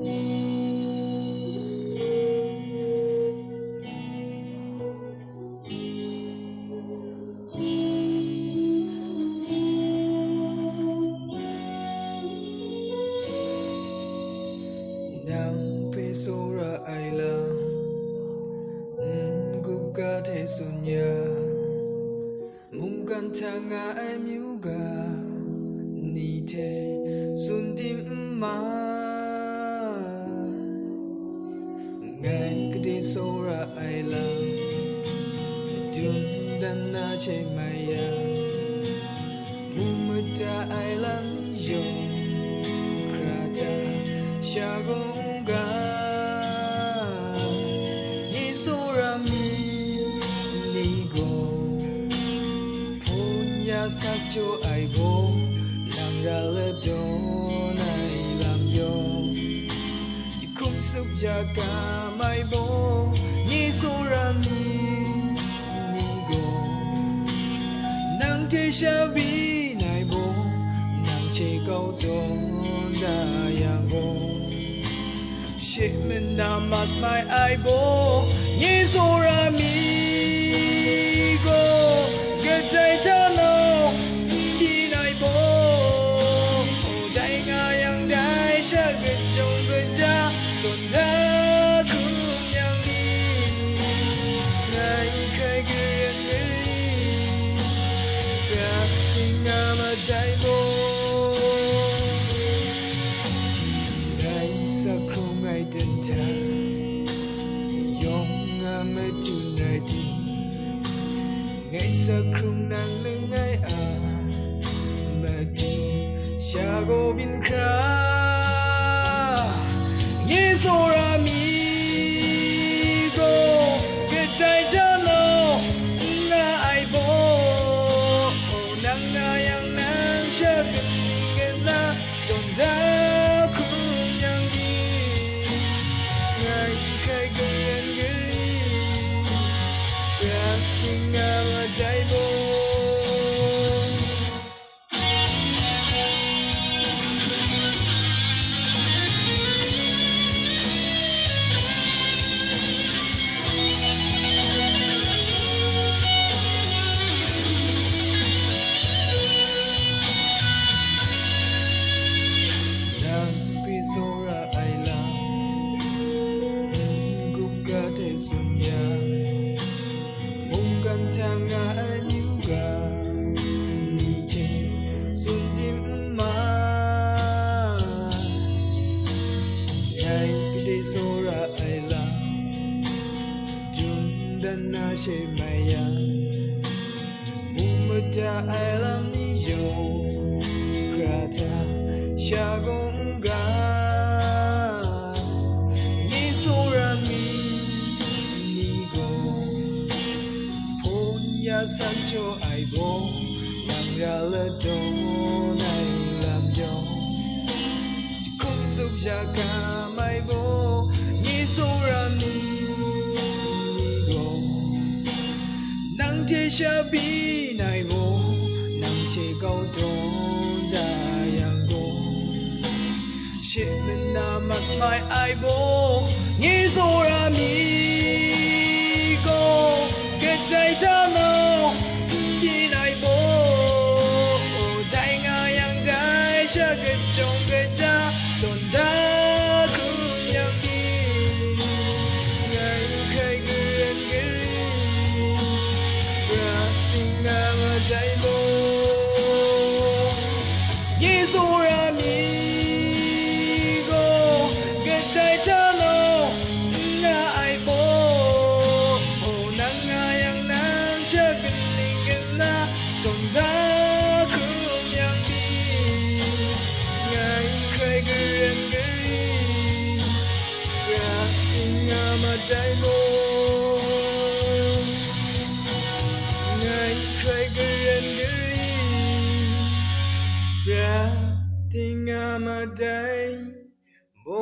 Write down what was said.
Nang pesora aila gupka the sunya mungkan tanga amyuga ni the sundim ma ngai kde sora aila dun dan na che maya mumata aila yo krata shagonga nisora mi nigo punya sakjo aibo langgala don ai lam yo kum suk jaga mai bo nisora mi nigo nang te shabi nai bo nang che kau don da yang bo Shipment namat my aibo Nisora migo Gaday tano Hindi na ibo Day nga yang day Siya gajong gaja Tonda kung yang di Ngay kay garen gari Gating nga maday mo Denta yong amadu nadi ngay sa krung nang nangay madi shago bin kra yesora migo getay jano na aibo nang nayang nang shagan ningen na tonda Sora aila gupka te sunya mungkan tanga anyuga ni te sundim ma yai pide sora aila jundan na she maya mumata aila ni yo krata shagonga Sancho aibo langgala don ai lam yo kum suk jaga mai bo nisora mi go nang te shabi nai bo nang che kau don da yang go shipment na mat mai aibo nisora mi go getay tano Siya gajong gaja Tonda kung yang di Ngay kay garen gari Rating na maday mo Yesora migo Gatay tano Na ay po Nang ngayang nang siya galingan na Tonda Day mo ngay kay garen gari rating amaday mo